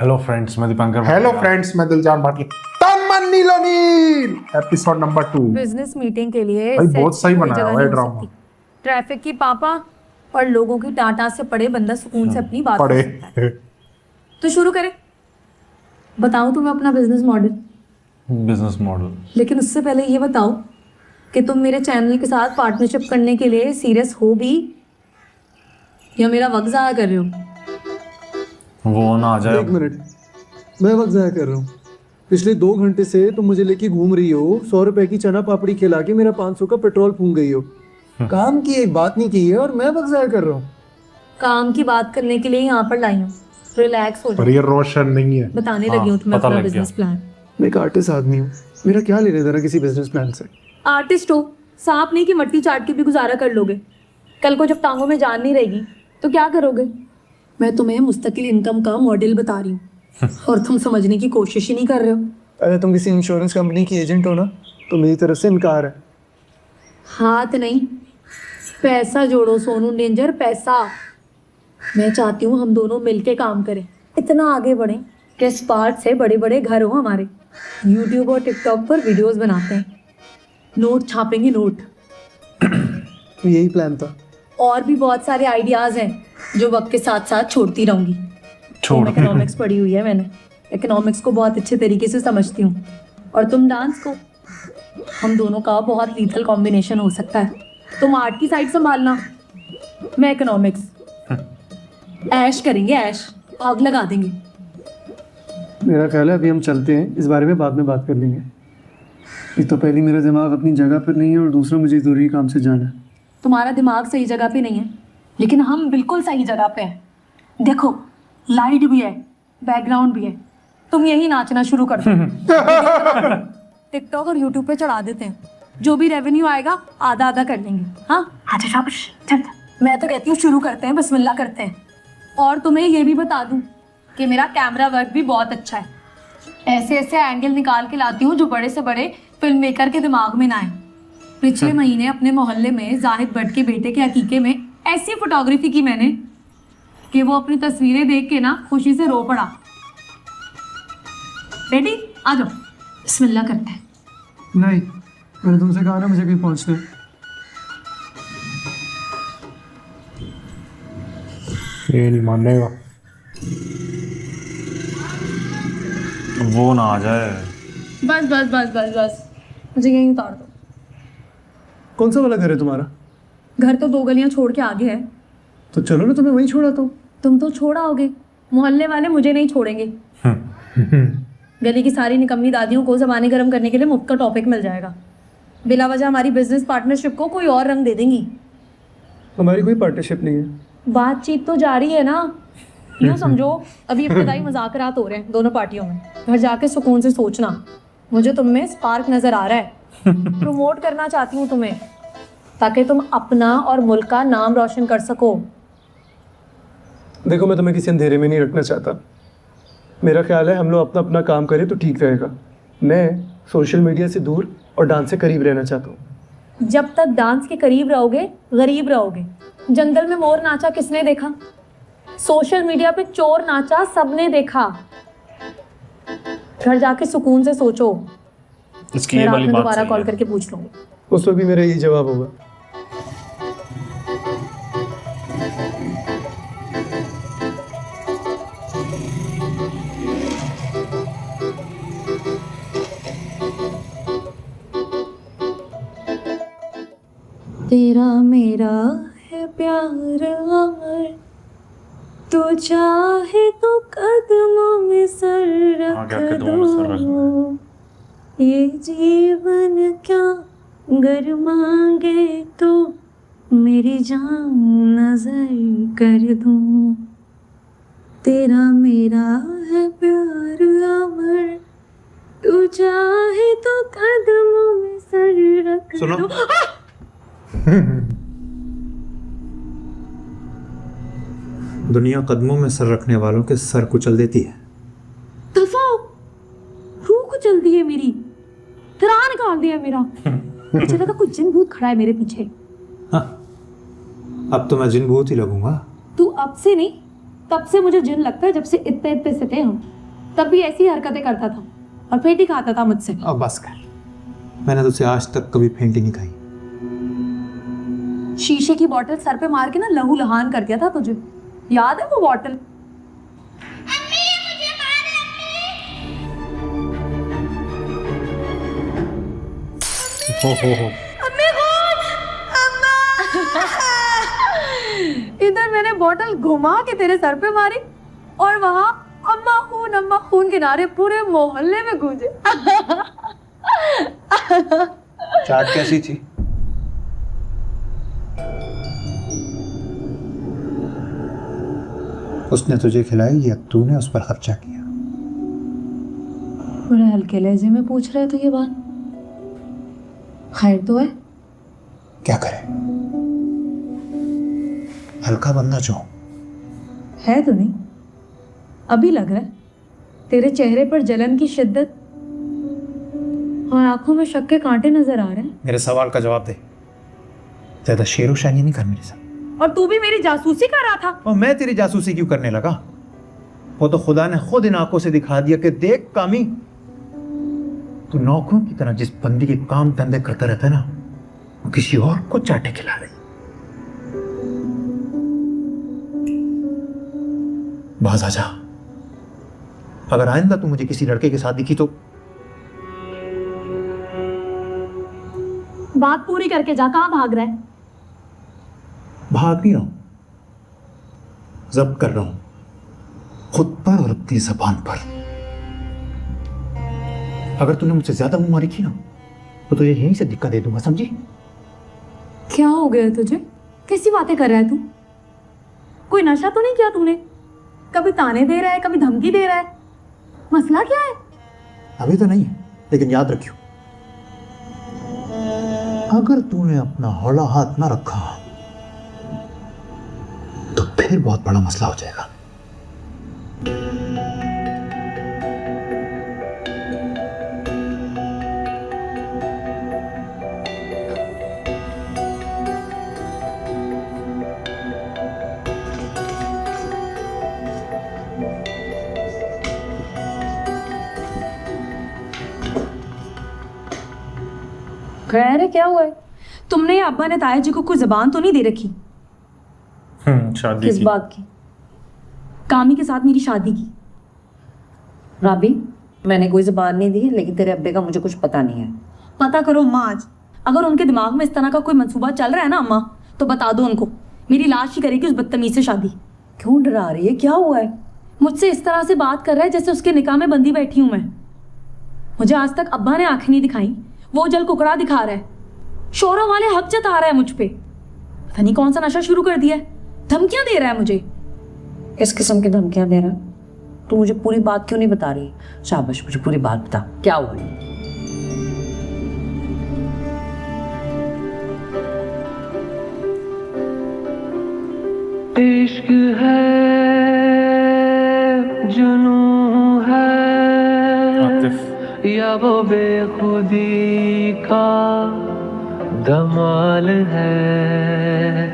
Hello friends, मैं Dipankar. Hello friends, मैं दिलजान भाटिया। तन मन नीलो नील एपिसोड नंबर 2। बिजनेस मीटिंग के लिए भाई इससे बहुत सही कोई बनाया जगह हुआ है नहीं हो ड्रामा। सकती। ट्रैफिक की पापा और लोगों की टाटा से पड़े बंदा सुकून से अपनी बात कर पड़े सकता है। तो शुरू करें। बताऊं तुम्हें अपना बिजनेस मॉडल, बिजनेस मॉडल। लेकिन उससे पहले ये बताओ कि तुम मेरे चैनल के साथ पार्टनरशिप करने के लिए सीरियस हो भी या मेरा वक्त ज़ाया कर रहे हो? वो ना आ जाए। एक मिनट, मैं वक्त ज़ाया कर रहा हूँ? पिछले 2 घंटे से तुम मुझे लेके घूम रही हो, 100 रुपए की चना पापड़ी खिला के मेरा 500 का पेट्रोल फूंक गई हो। काम की एक बात नहीं की है और मैं वक्त ज़ाया कर रहा हूँ। काम की बात करने के लिए यहाँ पर लाई हूँ। रिलैक्स हो पर जाओ। ये रोशन नहीं है। बताने लगी हूँ तुम्हें पता अपना लग बिजनेस प्लान। मैं एक आर्टिस्ट आदमी हूँ, मेरा क्या लेने देना किसी बिजनेस प्लान से? आर्टिस्ट हो, सांप नहीं कि मट्टी चाट के भी गुजारा कर लोगे। कल को जब टांगों में जान नहीं रहेगी तो क्या करोगे? मैं तुम्हें मुस्तकिल इनकम का मॉडल बता रही हूँ और तुम समझने की कोशिश ही नहीं कर रहे हो। अगर तुम किसी इंश्योरेंस कंपनी की एजेंट हो ना, तो मेरी तरफ से इनकार है। हाथ नहीं, पैसा जोड़ो सोनू डेंजर, पैसा। मैं चाहती हूँ हम दोनों मिलके काम करें, इतना आगे बढ़ें कि स्पार्क से बड़े बड़े घर हो हमारे। यूट्यूब और टिकटॉक पर वीडियोस बनाते हैं, नोट छापेंगे नोट। यही प्लान था। और भी बहुत सारे आइडियाज हैं जो वक्त के साथ साथ छोड़ती रहूंगी। छोड़। इकोनॉमिक्स पढ़ी हुई है मैंने, इकोनॉमिक्स को बहुत अच्छे तरीके से समझती हूँ। और तुम डांस को, हम दोनों का बहुत लीथल कॉम्बिनेशन हो सकता है। तुम आर्ट की साइड संभालना, मैं इकोनॉमिक्स। ऐश करेंगे, ऐश, आग लगा देंगे। मेरा ख्याल है अभी हम चलते हैं, इस बारे में बाद में बात कर लेंगे। एक तो पहली मेरा दिमाग अपनी जगह पर नहीं है और दूसरा मुझे ज़रूरी काम से जाना है। तुम्हारा दिमाग सही जगह पे नहीं है, लेकिन हम बिल्कुल सही जगह पे हैं। देखो, लाइट भी है, बैकग्राउंड भी है। तुम यही नाचना शुरू कर दो। टिकटॉक और यूट्यूब पे चढ़ा देते हैं, जो भी रेवेन्यू आएगा आधा आधा कर लेंगे। हाँ, आजा शाबाश, चल। मैं तो कहती हूँ शुरू करते हैं, बिस्मिल्लाह करते हैं। और तुम्हें ये भी बता दूँ कि मेरा कैमरा वर्क भी बहुत अच्छा है। ऐसे ऐसे एंगल निकाल के लाती हूँ जो बड़े से बड़े फिल्म मेकर के दिमाग में ना आए। पिछले महीने अपने मोहल्ले में जाहिद भट्ट के बेटे के अकीके में ऐसी फोटोग्राफी की मैंने कि वो अपनी तस्वीरें देख के ना खुशी से रो पड़ा। बेटी आ जाओ, बिस्मिल्लाह करते हैं। नहीं, मैंने तुमसे कहा ना मुझे कहीं पहुँचना है। ये नहीं मानेगा। वो ना आ जाए। बस बस बस बस बस, मुझे यहीं उतार दो। कौन सा वाला घर है तुम्हारा? घर तो 2 गलियां छोड़ के आगे है। तो चलो ना, तुम्हें वहीं छोड़ा तो। तुम तो छोड़ा होगे, मोहल्ले वाले मुझे नहीं छोड़ेंगे। गली की सारी निकम्मी दादियों को जबानी गर्म करने के लिए मुफ्त का टॉपिक मिल जाएगा। बिला वजह हमारी बिजनेस पार्टनरशिप को कोई और रंग दे देंगी। हमारी कोई पार्टनरशिप नहीं है। बातचीत तो जारी है ना। यूँ समझो अभी इब्तदाई मुज़ाकरात हो रहे हैं दोनों पार्टियों में। घर जाके सुकून से सोचना। मुझे तुम में स्पार्क नजर आ रहा है। प्रमोट करना चाहती हूँ तुम्हें, ताकि तुम अपना और मुल्क का नाम रोशन कर सको। देखो, मैं तुम्हें किसी अंधेरे में नहीं रखना चाहता। मेरा ख्याल है हम लोग अपना अपना काम करें तो ठीक रहेगा। मैं सोशल मीडिया से दूर और डांस से करीब रहना चाहता हूँ। जब तक डांस के करीब रहोगे गरीब रहोगे। जंगल में मोर नाचा किसने देखा? सोशल मीडिया पे चोर नाचा सबने देखा। घर जाके सुकून से सोचो। इसकी मैं ये रात वाली में बात दोबारा सही कॉल है। करके पूछ लूंगी। उस वक्त भी मेरा यही जवाब होगा। तेरा मेरा है प्यार अमर, तू चाहे तो कदमों में सर हाँ, रख क्या कदमों में सर रख दो। ये जीवन क्या गर मांगे तो मेरी जान नजर कर दूं। तेरा मेरा है प्यार अमर, तू चाहे तो कदमों में सर रख दो। दुनिया कदमों में सर रखने वालों के सर कुचल देती है। दफा हो, रूह कुचल दी है मेरी, तरा निकाल दिया मेरा। मुझे लगा कुछ जिन भूत खड़ा है मेरे पीछे। हाँ, अब तो मैं जिन भूत ही लगूंगा। तू अब से नहीं, तब से मुझे जिन लगता है जब से इतने इतने से थे हम। तब भी ऐसी हरकतें करता था और फेंट ही खाता था मुझसे। अब बस कर, मैंने तुझसे आज तक कभी फेंटी नहीं खाई। शीशे की बोतल सर पे मार के ना लहू लहान कर दिया था तुझे, याद है वो बोतल? हो। इधर मैंने बोतल घुमा के तेरे सर पे मारी और वहां अम्मा खून के नारे पूरे मोहल्ले में गूंजे। चाट कैसी थी? उसने तुझे खिलाई या तूने उस पर खर्चा किया? बड़े हल्के लहजे में पूछ रहे थे ये बात। खैर तो है? क्या करे, हल्का बंदा जो है तो नहीं, अभी लग रहा है तेरे चेहरे पर जलन की शिद्दत और आंखों में शक के कांटे नजर आ रहे हैं। मेरे सवाल का जवाब दे, ज्यादा शेरो शायरी नहीं कर मेरे साथ। और तू भी मेरी जासूसी कर रहा था। और मैं तेरी जासूसी क्यों करने लगा? वो तो खुदा ने खुद इन आंखों से दिखा दिया कि देख कामी, तू नौकरों की तरह जिस बंदी के काम धंधे करता रहता है ना, वो किसी और को चाटे खिला रही। बाज आजा, अगर आइंदा तू मुझे किसी लड़के के साथ दिखी तो बात पूरी करके जा, कहां भाग रहा है? भाग नहीं रहा हूं, जब्त कर रहा हूं खुद पर और अपनी जबान पर। अगर तूने मुझसे ज्यादा मुंहमारी की ना तो तुझे यहीं से दिक्कत दे दूंगा, समझी? क्या हो गया तुझे? कैसी बातें कर रहा है तू? कोई नशा तो नहीं किया तूने? कभी ताने दे रहा है, कभी धमकी दे रहा है, मसला क्या है? अभी तो नहीं है, लेकिन याद रखियो, अगर तूने अपना हौला हाथ ना रखा तो फिर बहुत बड़ा मसला हो जाएगा। खैर है, क्या हुआ है? तुमने या अब्बा ने ताया जी को कोई जबान तो नहीं दे रखी? शादी किस की। बात की? कामी के साथ मेरी शादी की। राबी, मैंने कोई ज़बान नहीं दी, लेकिन तेरे अब्बे का मुझे कुछ पता नहीं है। पता करो अम्मा आज। अगर उनके दिमाग में इस तरह का कोई मंसूबा चल रहा है ना अम्मा, तो बता दो उनको, मेरी लाश ही करेगी उस बदतमीज से शादी। क्यों डरा रही है? क्या हुआ है? मुझसे इस तरह से बात कर रहा है जैसे उसके निकाह में बंदी बैठी हूं मैं। मुझे आज तक अब्बा ने आंखें नहीं दिखाई, वो जल कुकड़ा दिखा रहा है, शोरों वाले हक जता रहा है मुझ पे। पता नहीं कौन सा नशा शुरू कर दिया है, धमकियां दे रहा है मुझे। किस किस्म की धमकियां दे रहा है? तू मुझे पूरी बात क्यों नहीं बता रही? शाबाश, मुझे पूरी बात बता, क्या हुआ है? इश्क है, जुनू है, आतिफ। या वो बेखुदी का धमाल है।